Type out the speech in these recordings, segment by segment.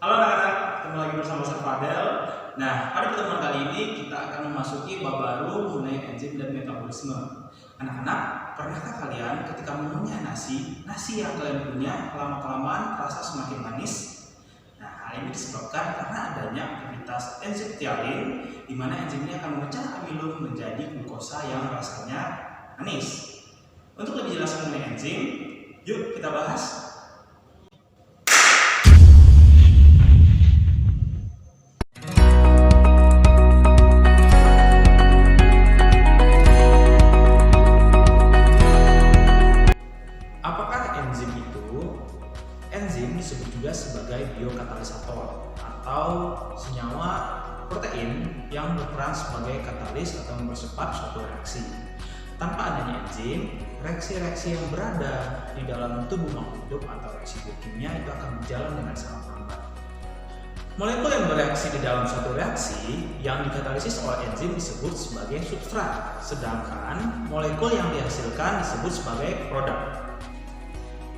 Halo anak-anak, ketemu lagi bersama saya Fadel. Nah, pada pertemuan kali ini kita akan memasuki bab baru mengenai enzim dan metabolisme. Anak-anak, pernahkah kalian ketika mengunyah nasi yang kalian punya lama-kelamaan terasa semakin manis? Nah, hal ini disebabkan karena adanya aktivitas enzim ptyalin, di mana enzim ini akan memecah amilum menjadi glukosa yang rasanya manis. Untuk lebih jelas mengenai enzim, yuk kita bahas. Apakah enzim itu? Enzim disebut juga sebagai biokatalisator atau senyawa protein yang berperan sebagai katalis atau mempercepat suatu reaksi. Tanpa adanya enzim, reaksi-reaksi yang berada di dalam tubuh makhluk hidup atau reaksi biokimia itu akan berjalan dengan sangat lambat. Molekul yang bereaksi di dalam suatu reaksi yang dikatalisis oleh enzim disebut sebagai substrat, sedangkan molekul yang dihasilkan disebut sebagai produk.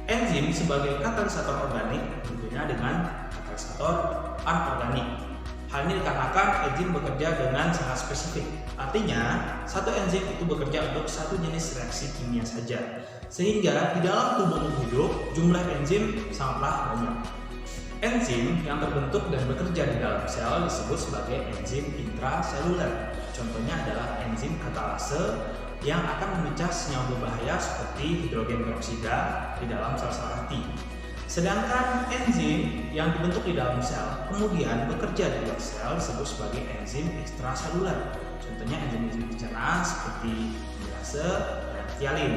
Enzim sebagai katalisator organik berbeda dengan katalisator anorganik. Hal ini dikarenakan enzim bekerja dengan sangat spesifik. Artinya, satu enzim itu bekerja untuk satu jenis reaksi kimia saja. Sehingga di dalam tubuh hidup, jumlah enzim sangatlah banyak. Enzim yang terbentuk dan bekerja di dalam sel disebut sebagai enzim intraseluler. Contohnya adalah enzim katalase yang akan memecah senyawa berbahaya seperti hidrogen peroksida di dalam sel-sel hati. Sedangkan enzim yang dibentuk di dalam sel kemudian bekerja di luar sel disebut sebagai enzim ekstraseluler. Contohnya enzim-enzim pencernaan seperti amilase dan ptyalin.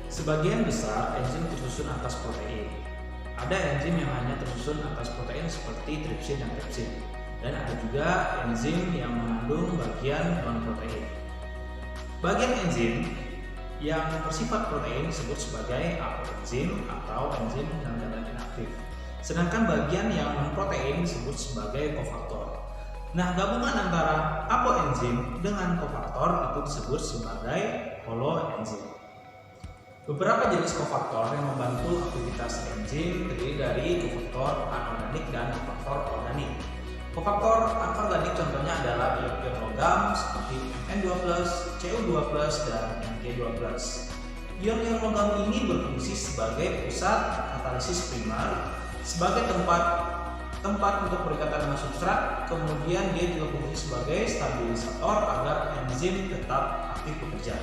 Sebagian besar enzim tersusun atas protein. Ada enzim yang hanya tersusun atas protein seperti tripsin dan pepsin. Dan ada juga enzim yang mengandung bagian non-protein. Bagian enzim yang bersifat protein disebut sebagai apoenzim atau enzim dalam keadaan inaktif. Sedangkan bagian yang non-protein disebut sebagai kofaktor. Nah, gabungan antara apoenzim dengan kofaktor itu disebut sebagai holoenzim. Beberapa jenis kofaktor yang membantu aktivitas enzim terdiri dari kofaktor anorganik dan kofaktor organik. Kofaktor anorganik contohnya adalah ion-ion logam seperti Mn2+, Cu2+, dan Mg2+. Ion-ion logam ini berfungsi sebagai pusat katalisis primer, sebagai tempat untuk berikatan dengan substrat, kemudian dia juga berfungsi sebagai stabilisator agar enzim tetap aktif bekerja.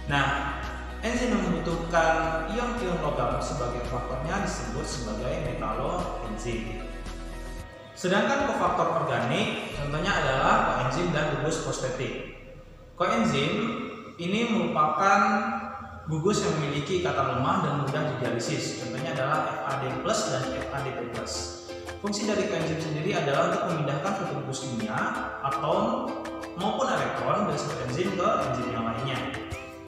Nah, enzim yang membutuhkan ion-ion logam sebagai faktornya disebut sebagai metaloenzim. Sedangkan kofaktor organik contohnya adalah koenzim dan gugus fosfatik. Koenzim ini merupakan gugus yang memiliki ikatan lemah dan mudah didialisis. Contohnya adalah FAD+ dan FADP+. Fungsi dari koenzim sendiri adalah untuk memindahkan suatu gugus kimia, atom maupun elektron dari satu enzim ke enzim yang lainnya.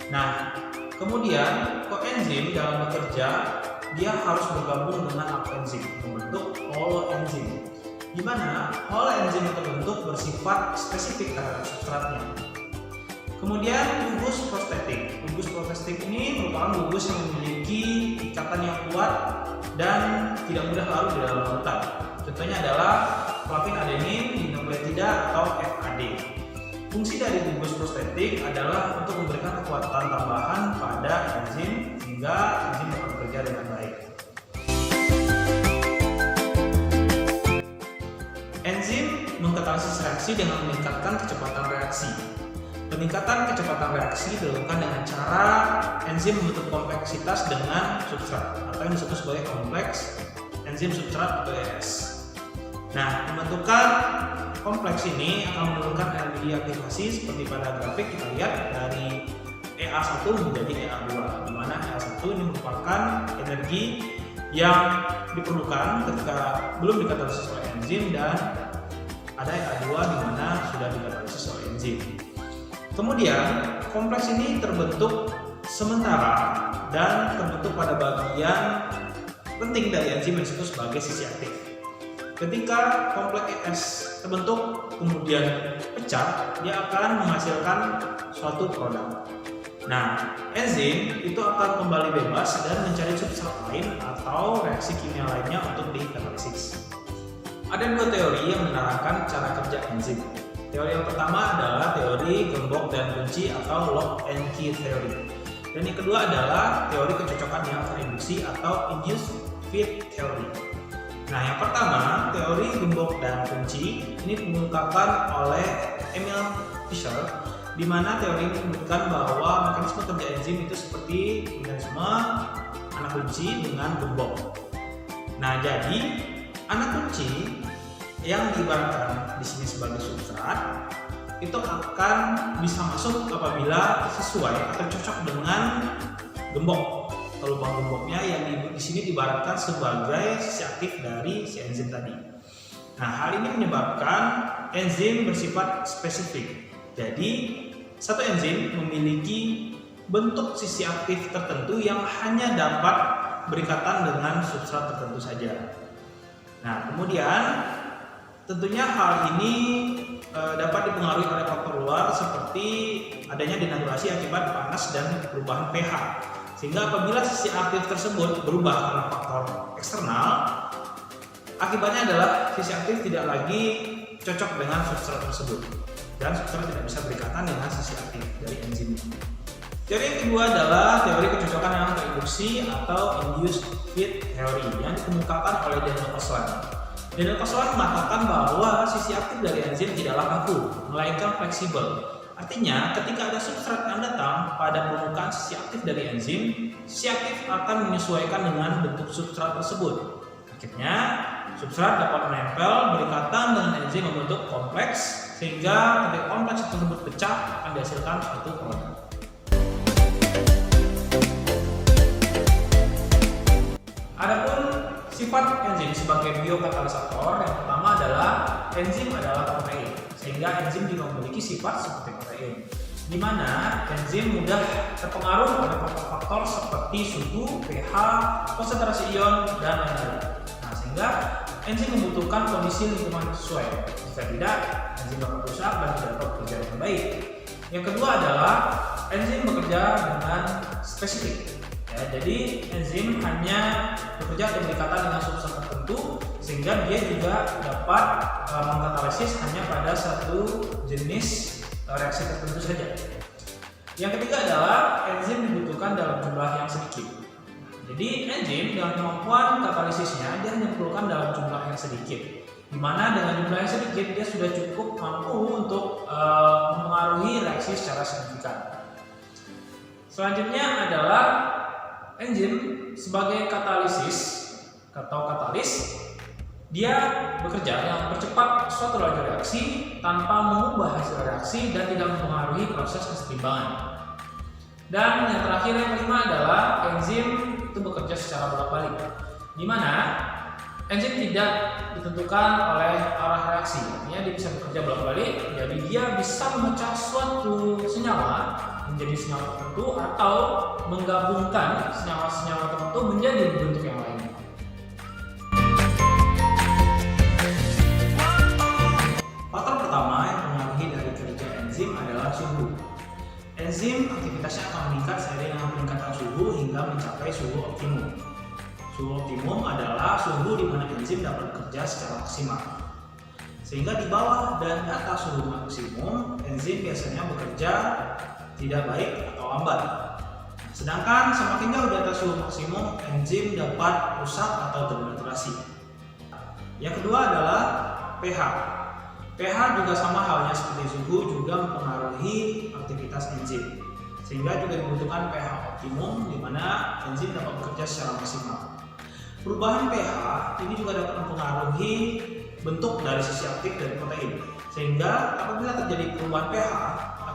Nah, kemudian koenzim dalam bekerja dia harus bergabung dengan apoenzim membentuk holoenzim, di mana holoenzim yang terbentuk bersifat spesifik terhadap substratnya. Kemudian gugus fosfatik. Gugus fosfatik ini merupakan gugus yang memiliki ikatan yang kuat dan tidak mudah larut di dalam lautan. Contohnya adalah flavin adenin dinukleotida atau FAD. Fungsi dari gugus fosfatik adalah untuk memberikan kekuatan tambahan pada enzim sehingga enzim dapat bekerja dengan baik. Enzim mengkatalisis reaksi dengan meningkatkan kecepatan reaksi. Peningkatan kecepatan reaksi dilakukan dengan cara enzim membentuk kompleksitas dengan substrat atau yang disebut sebagai kompleks enzim substrat atau ES. Nah, pembentukan kompleks ini akan menurunkan energi aktivasi seperti pada grafik kita lihat dari EA1 menjadi EA2, di mana EA1 ini merupakan energi yang diperlukan ketika belum dikatalisis oleh enzim dan ada EA2 di mana sudah dikatalisis oleh enzim. Kemudian kompleks ini terbentuk sementara dan terbentuk pada bagian penting dari enzim yang disebut sebagai sisi aktif. Ketika kompleks ES terbentuk kemudian pecah, dia akan menghasilkan suatu produk. Nah, enzim itu akan kembali bebas dan mencari substrat lain atau reaksi kimia lainnya untuk dikatalisis. Ada dua teori yang menerangkan cara kerja enzim. Teori yang pertama adalah teori gembok dan kunci atau lock and key theory. Dan yang kedua adalah teori kecocokan yang terinduksi atau induced fit theory. Nah, yang pertama, teori gembok dan kunci ini dikemukakan oleh Emil Fischer, di mana teori ini menyebutkan bahwa mekanisme kerja enzim itu seperti mekanisme anak kunci dengan gembok. Nah, jadi anak kunci yang diibaratkan di sini sebagai substrat itu akan bisa masuk apabila sesuai atau cocok dengan gembok atau lubang gemboknya yang di sini diibaratkan sebagai sisi aktif dari si enzim tadi. Nah, hal ini menyebabkan enzim bersifat spesifik. Jadi satu enzim memiliki bentuk sisi aktif tertentu yang hanya dapat berikatan dengan substrat tertentu saja. Nah, kemudian tentunya hal ini dapat dipengaruhi oleh faktor luar seperti adanya denaturasi akibat panas dan perubahan pH. Sehingga apabila sisi aktif tersebut berubah karena faktor eksternal, akibatnya adalah sisi aktif tidak lagi cocok dengan substrat tersebut dan substrat tidak bisa berikatan dengan sisi aktif dari enzim. Teori yang kedua adalah teori kecocokan yang terinduksi atau induced fit theory yang dikemukakan oleh Daniel Koslan. Daniel Koslan mengatakan bahwa sisi aktif dari enzim tidaklah kaku, melainkan fleksibel. Artinya, ketika ada substrat yang datang pada permukaan sisi aktif dari enzim, sisi aktif akan menyesuaikan dengan bentuk substrat tersebut. Akhirnya, substrat dapat menempel berikatan dengan enzim membentuk kompleks, sehingga ketika kompleks tersebut pecah akan dihasilkan suatu produk. Adapun sifat enzim sebagai biokatalisator, yang pertama adalah enzim adalah protein, sehingga enzim juga memiliki sifat seperti protein, di mana enzim mudah terpengaruh oleh faktor-faktor seperti suhu, pH, konsentrasi ion, dan lain-lain. Nah, sehingga enzim membutuhkan kondisi lingkungan sesuai. Jika tidak, enzim dapat rusak dan tidak dapat bekerja dengan baik. Yang kedua adalah enzim bekerja dengan spesifik. Ya, jadi enzim hanya bekerja atau berikatan dengan substrat tertentu, sehingga dia juga dapat mengkatalisis hanya pada satu jenis reaksi tertentu saja. Yang ketiga adalah enzim dibutuhkan dalam jumlah yang sedikit. Jadi enzim dengan kemampuan katalisisnya dia hanya diperlukan dalam jumlah yang sedikit, di mana dengan jumlah yang sedikit dia sudah cukup mampu untuk mempengaruhi reaksi secara signifikan. Selanjutnya adalah enzim sebagai katalisis atau katalis, dia bekerja yang mempercepat suatu laju reaksi tanpa mengubah hasil reaksi dan tidak mempengaruhi proses kesetimbangan. Dan yang terakhir yang kelima adalah enzim itu bekerja secara bolak-balik, di mana enzim tidak ditentukan oleh arah reaksi, artinya dia bisa bekerja bolak-balik, jadi dia bisa memecah suatu senyawa menjadi senyawa tertentu atau menggabungkan senyawa-senyawa tertentu menjadi bentuk yang lain. Faktor pertama yang mempengaruhi dari kerja enzim adalah suhu. Enzim aktivitasnya akan meningkat seiring dengan peningkatan suhu hingga mencapai suhu optimum. Suhu optimum adalah suhu di mana enzim dapat bekerja secara maksimal. Sehingga di bawah dan di atas suhu maksimum, enzim biasanya bekerja tidak baik atau lambat. Sedangkan semakin jauh di atas suhu maksimum, enzim dapat rusak atau denaturasi. Yang kedua adalah pH. pH juga sama halnya seperti suhu, juga mempengaruhi aktivitas enzim. Sehingga juga dibutuhkan pH optimum di mana enzim dapat bekerja secara maksimal. Perubahan pH ini juga dapat mempengaruhi bentuk dari sisi aktif dari protein. Sehingga apabila terjadi perubahan pH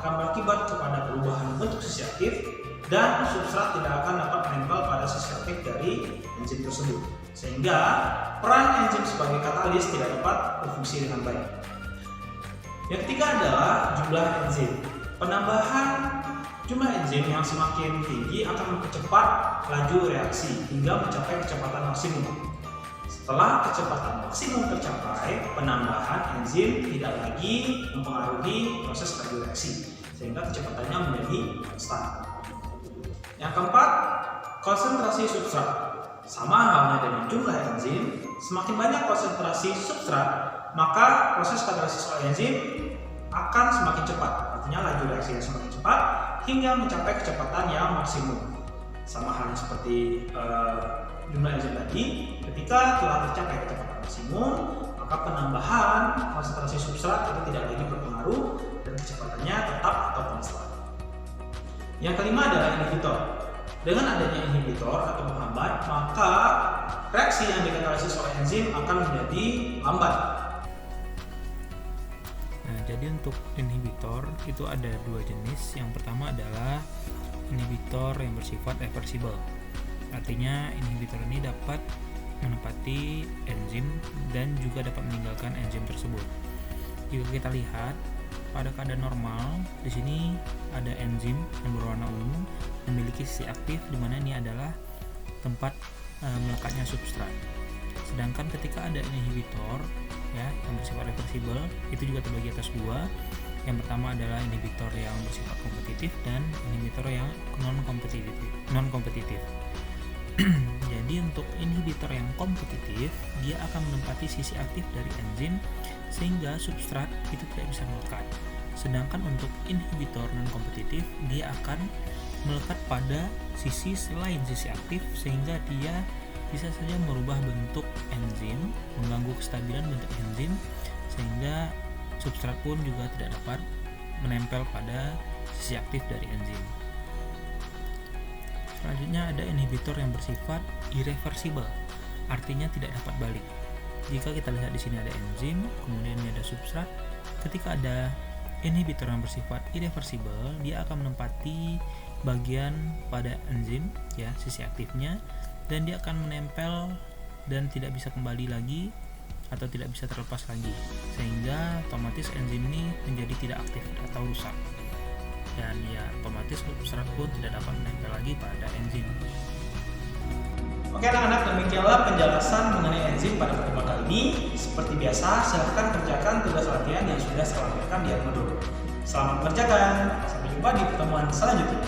akan berakibat kepada perubahan bentuk sisi aktif dan substrat tidak akan dapat menempel pada sisi aktif dari enzim tersebut. Sehingga peran enzim sebagai katalis tidak dapat berfungsi dengan baik. Yang ketiga adalah jumlah enzim. Penambahan jumlah enzim yang semakin tinggi akan mempercepat laju reaksi hingga mencapai kecepatan maksimum. Setelah kecepatan maksimum tercapai, penambahan enzim tidak lagi mempengaruhi proses laju reaksi, sehingga kecepatannya menjadi konstan. Yang keempat, konsentrasi substrat. Sama halnya dengan jumlah enzim, semakin banyak konsentrasi substrat, maka proses katalisis oleh enzim akan semakin cepat. Artinya laju reaksinya semakin cepat hingga mencapai kecepatan yang maksimum. Sama halnya seperti jumlah enzim tadi, ketika telah tercapai kecepatan maksimum, maka penambahan konsentrasi substrat itu tidak lagi berpengaruh dan kecepatannya tetap atau konstan. Yang kelima adalah inhibitor. Dengan adanya inhibitor atau penghambat, maka reaksi yang dikatalisis oleh enzim akan menjadi lambat. Nah, jadi untuk inhibitor itu ada dua jenis. Yang pertama adalah inhibitor yang bersifat reversible. Artinya inhibitor ini dapat menempati enzim dan juga dapat meninggalkan enzim tersebut. Jika kita lihat pada keadaan normal, di sini ada enzim yang berwarna ungu memiliki sisi aktif, di mana ini adalah tempat melekatnya substrat. Sedangkan ketika ada inhibitor ya yang bersifat reversible, itu juga terbagi atas dua. Yang pertama adalah inhibitor yang bersifat kompetitif dan inhibitor yang non kompetitif. Jadi untuk inhibitor yang kompetitif, dia akan menempati sisi aktif dari enzim sehingga substrat itu tidak bisa melekat. Sedangkan untuk inhibitor non kompetitif, dia akan melekat pada sisi selain sisi aktif sehingga dia bisa saja merubah bentuk enzim, mengganggu kestabilan bentuk enzim sehingga substrat pun juga tidak dapat menempel pada sisi aktif dari enzim. Selanjutnya ada inhibitor yang bersifat irreversible, artinya tidak dapat balik. Jika kita lihat di sini ada enzim, kemudian ini ada substrat. Ketika ada inhibitor yang bersifat irreversible, dia akan menempati bagian pada enzim, ya, sisi aktifnya, dan dia akan menempel dan tidak bisa kembali lagi atau tidak bisa terlepas lagi, sehingga otomatis enzim ini menjadi tidak aktif atau rusak. Dan ya otomatis substrat pun tidak dapat menempel lagi pada enzim. Oke anak-anak, demikianlah penjelasan mengenai enzim pada pertemuan kali ini. Seperti biasa, silahkan kerjakan tugas latihan yang sudah saya lampirkan di modul. Selamat mengerjakan, sampai jumpa di pertemuan selanjutnya.